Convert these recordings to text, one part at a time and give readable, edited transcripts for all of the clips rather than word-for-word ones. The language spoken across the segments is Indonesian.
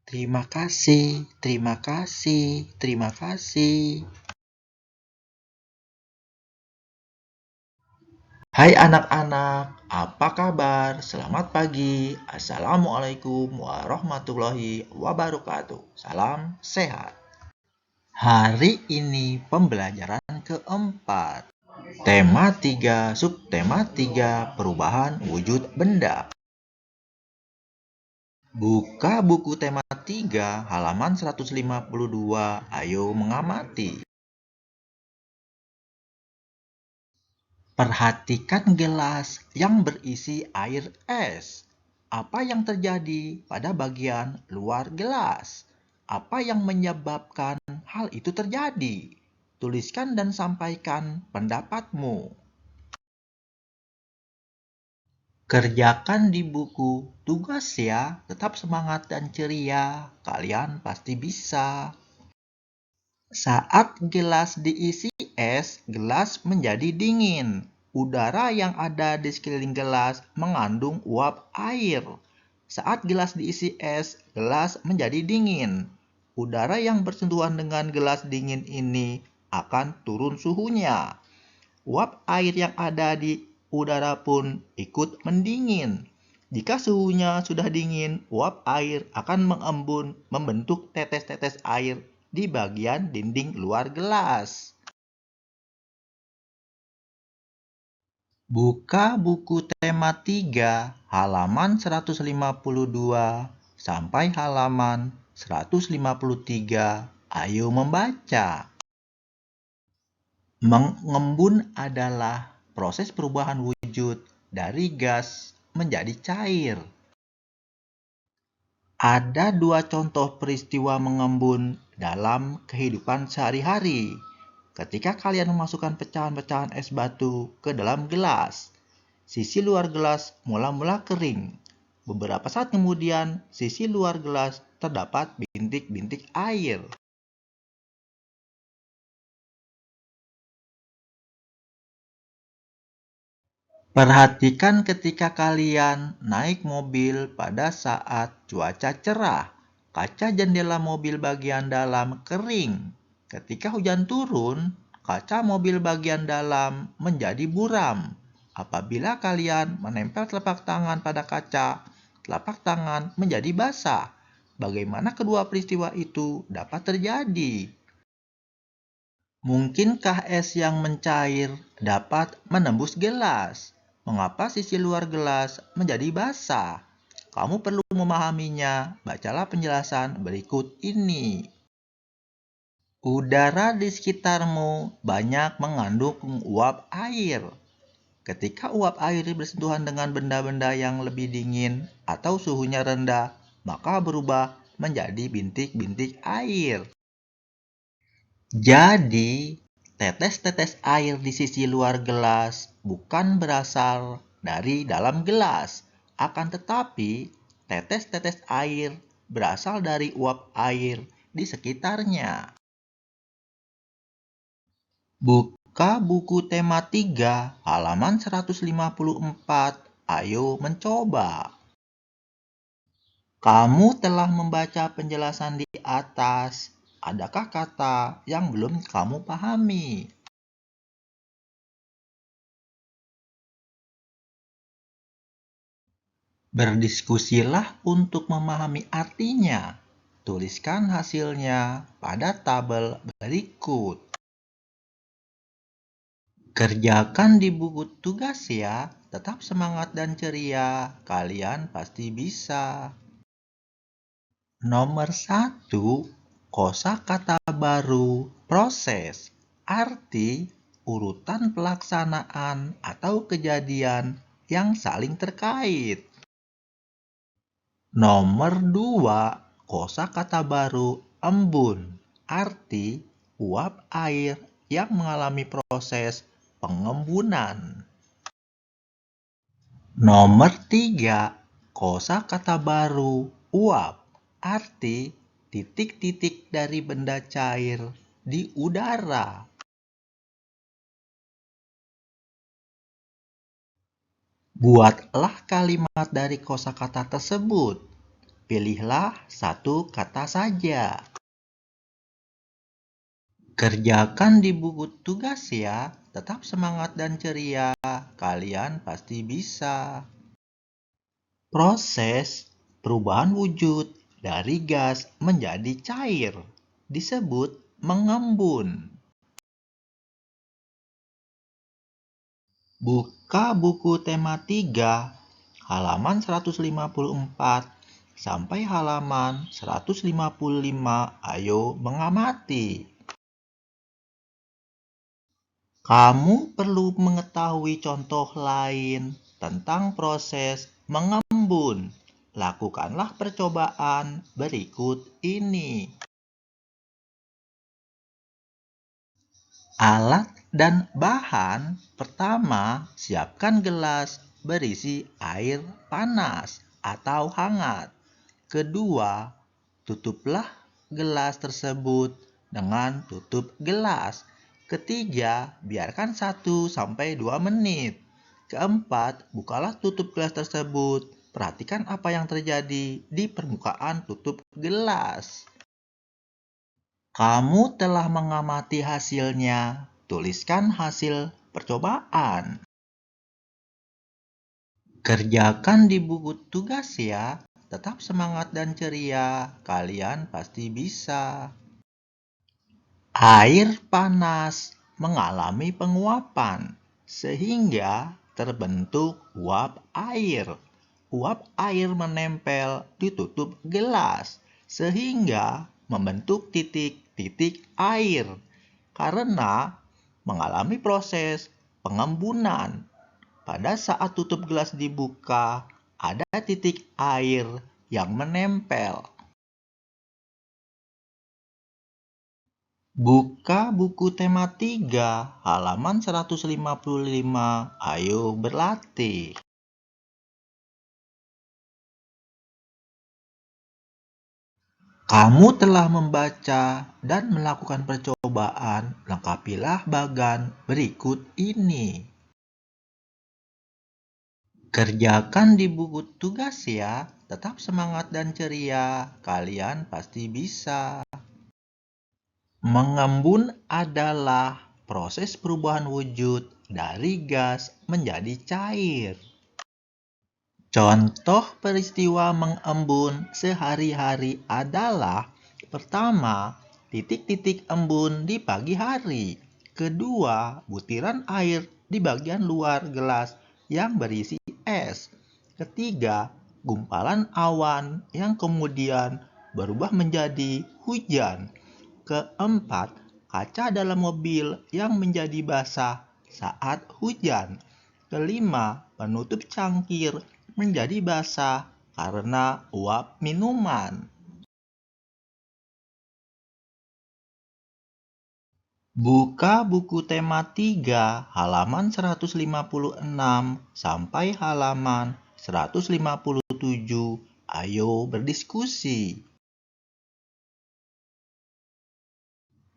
Terima kasih, terima kasih, terima kasih. Hai anak-anak, apa kabar? Selamat pagi. Assalamualaikum warahmatullahi wabarakatuh. Salam sehat. Hari ini pembelajaran keempat. Tema 3, subtema 3, perubahan wujud benda. Buka buku tema 3, halaman 152. Ayo mengamati. Perhatikan gelas yang berisi air es. Apa yang terjadi pada bagian luar gelas? Apa yang menyebabkan hal itu terjadi? Tuliskan dan sampaikan pendapatmu. Kerjakan di buku tugas ya, tetap semangat dan ceria. Kalian pasti bisa. Saat gelas diisi es, gelas menjadi dingin. Udara yang ada di sekeliling gelas mengandung uap air. Saat gelas diisi es, gelas menjadi dingin. Udara yang bersentuhan dengan gelas dingin ini akan turun suhunya. Uap air yang ada di udara pun ikut mendingin. Jika suhunya sudah dingin, uap air akan mengembun membentuk tetes-tetes air di bagian dinding luar gelas. Buka buku tema 3 halaman 152 sampai halaman 153. Ayo membaca. Mengembun adalah proses perubahan wujud dari gas menjadi cair. Ada dua contoh peristiwa mengembun dalam kehidupan sehari-hari. Ketika kalian memasukkan pecahan-pecahan es batu ke dalam gelas, sisi luar gelas mula-mula kering. Beberapa saat kemudian, sisi luar gelas terdapat bintik-bintik air. Perhatikan ketika kalian naik mobil pada saat cuaca cerah. Kaca jendela mobil bagian dalam kering. Ketika hujan turun, kaca mobil bagian dalam menjadi buram. Apabila kalian menempel telapak tangan pada kaca, telapak tangan menjadi basah. Bagaimana kedua peristiwa itu dapat terjadi? Mungkinkah es yang mencair dapat menembus gelas? Mengapa sisi luar gelas menjadi basah? Kamu perlu memahaminya. Bacalah penjelasan berikut ini. Udara di sekitarmu banyak mengandung uap air. Ketika uap air bersentuhan dengan benda-benda yang lebih dingin atau suhunya rendah, maka berubah menjadi bintik-bintik air. Jadi, tetes-tetes air di sisi luar gelas bukan berasal dari dalam gelas, akan tetapi tetes-tetes air berasal dari uap air di sekitarnya. Buka buku tema 3 halaman 154. Ayo mencoba. Kamu telah membaca penjelasan di atas. Adakah kata yang belum kamu pahami? Berdiskusilah untuk memahami artinya. Tuliskan hasilnya pada tabel berikut. Kerjakan di buku tugas ya. Tetap semangat dan ceria. Kalian pasti bisa. Nomor 1. Kosakata baru proses. Arti urutan pelaksanaan atau kejadian yang saling terkait. Nomor 2. Kosakata baru embun. Arti uap air yang mengalami proses pengembunan. Nomor 3. Kosakata baru uap. Arti titik-titik dari benda cair di udara. Buatlah kalimat dari kosakata tersebut. Pilihlah satu kata saja. Kerjakan di buku tugas ya. Tetap semangat dan ceria. Kalian pasti bisa. Proses perubahan wujud dari gas menjadi cair disebut mengembun. Buka buku tema 3, halaman 154 sampai halaman 155. Ayo mengamati. Kamu perlu mengetahui contoh lain tentang proses mengembun. Lakukanlah percobaan berikut ini. Alat dan bahan. Pertama, siapkan gelas berisi air panas atau hangat. Kedua, tutuplah gelas tersebut dengan tutup gelas. Ketiga, biarkan 1-2 menit. Keempat, bukalah tutup gelas tersebut. Perhatikan apa yang terjadi di permukaan tutup gelas. Kamu telah mengamati hasilnya. Tuliskan hasil percobaan. Kerjakan di buku tugas ya. Tetap semangat dan ceria. Kalian pasti bisa. Air panas mengalami penguapan sehingga terbentuk uap air. Uap air menempel di tutup gelas sehingga membentuk titik-titik air karena mengalami proses pengembunan. Pada saat tutup gelas dibuka, ada titik air yang menempel. Buka buku tema 3, halaman 155. Ayo berlatih. Kamu telah membaca dan melakukan percobaan. Lengkapilah bagan berikut ini. Kerjakan di buku tugas ya. Tetap semangat dan ceria. Kalian pasti bisa. Mengembun adalah proses perubahan wujud dari gas menjadi cair. Contoh peristiwa mengembun sehari-hari adalah: pertama, titik-titik embun di pagi hari. Kedua, butiran air di bagian luar gelas yang berisi es. Ketiga, gumpalan awan yang kemudian berubah menjadi hujan. Keempat, kaca dalam mobil yang menjadi basah saat hujan. Kelima, penutup cangkir menjadi basah karena uap minuman. Buka buku tema 3, halaman 156 sampai halaman 157. Ayo berdiskusi.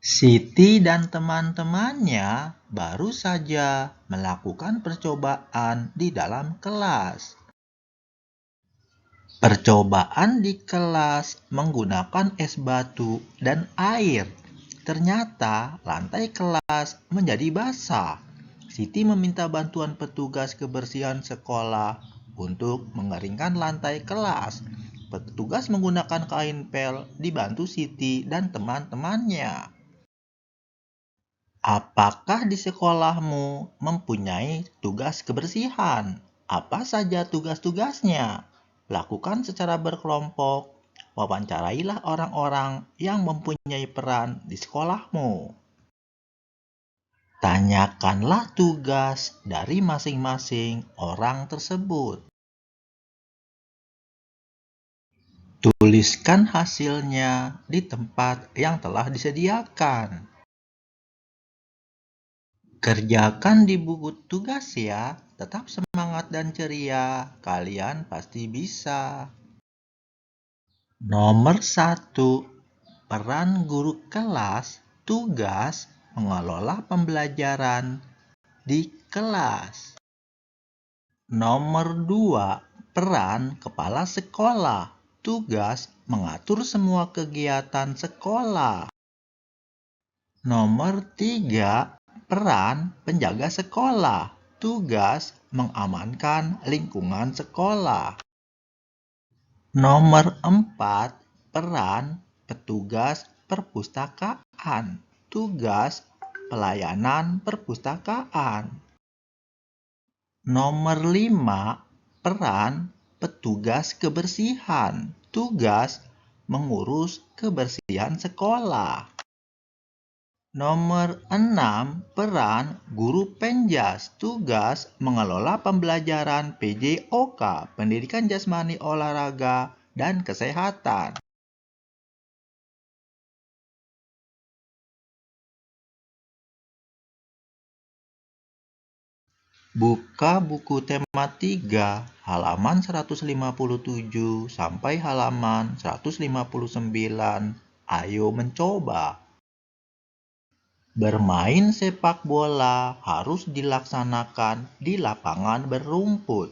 Siti dan teman-temannya baru saja melakukan percobaan di dalam kelas. Percobaan di kelas menggunakan es batu dan air. Ternyata lantai kelas menjadi basah. Siti meminta bantuan petugas kebersihan sekolah untuk mengeringkan lantai kelas. Petugas menggunakan kain pel dibantu Siti dan teman-temannya. Apakah di sekolahmu mempunyai tugas kebersihan? Apa saja tugas-tugasnya? Lakukan secara berkelompok. Wawancarailah orang-orang yang mempunyai peran di sekolahmu. Tanyakanlah tugas dari masing-masing orang tersebut. Tuliskan hasilnya di tempat yang telah disediakan. Kerjakan di buku tugas ya. Tetap semangat dan ceria. Kalian pasti bisa. Nomor 1. Peran guru kelas. Tugas mengelola pembelajaran di kelas. Nomor 2. Peran kepala sekolah. tugas mengatur semua kegiatan sekolah. Nomor 3, peran penjaga sekolah. Tugas mengamankan lingkungan sekolah. Nomor 4, peran petugas perpustakaan. Tugas pelayanan perpustakaan. Nomor 5, peran petugas kebersihan. Tugas mengurus kebersihan sekolah. Nomor 6, peran guru penjas. Tugas mengelola pembelajaran PJOK, pendidikan jasmani, olahraga, dan kesehatan. Buka buku tema 3, halaman 157 sampai halaman 159. Ayo mencoba. Bermain sepak bola harus dilaksanakan di lapangan berumput.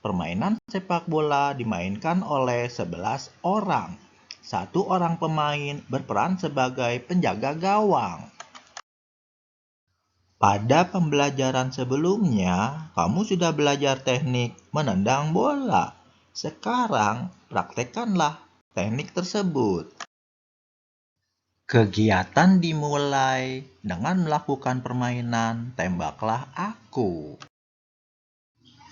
Permainan sepak bola dimainkan oleh 11 orang. Satu orang pemain berperan sebagai penjaga gawang. Pada pembelajaran sebelumnya, kamu sudah belajar teknik menendang bola. Sekarang, praktekkanlah teknik tersebut. Kegiatan dimulai dengan melakukan permainan tembaklah aku.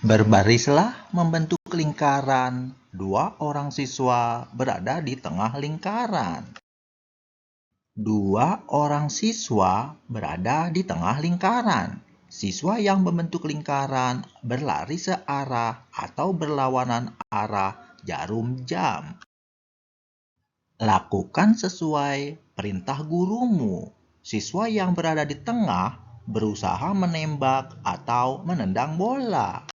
Berbarislah membentuk lingkaran. 2 orang siswa berada di tengah lingkaran. 2 orang siswa berada di tengah lingkaran. Siswa yang membentuk lingkaran berlari searah atau berlawanan arah jarum jam. Lakukan sesuai perintah gurumu. Siswa yang berada di tengah berusaha menembak atau menendang bola.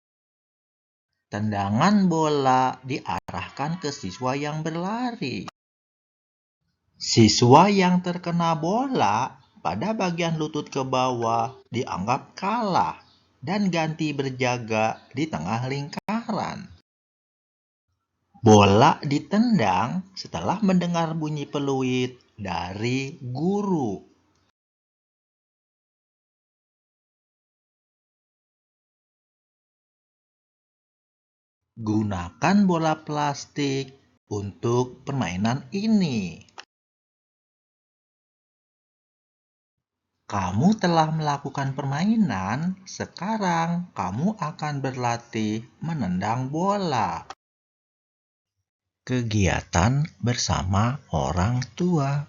Tendangan bola diarahkan ke siswa yang berlari. Siswa yang terkena bola pada bagian lutut ke bawah dianggap kalah dan ganti berjaga di tengah lingkaran. Bola ditendang setelah mendengar bunyi peluit dari guru. Gunakan bola plastik untuk permainan ini. Kamu telah melakukan permainan, sekarang kamu akan berlatih menendang bola. Kegiatan bersama orang tua.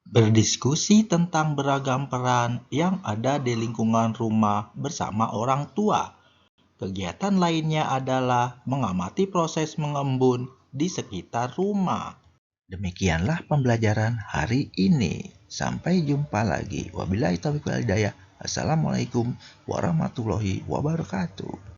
Berdiskusi tentang beragam peran yang ada di lingkungan rumah bersama orang tua. Kegiatan lainnya adalah mengamati proses mengembun di sekitar rumah. Demikianlah pembelajaran hari ini. Sampai jumpa lagi. Wabillahi taufiq wal hidayah. Assalamualaikum warahmatullahi wabarakatuh.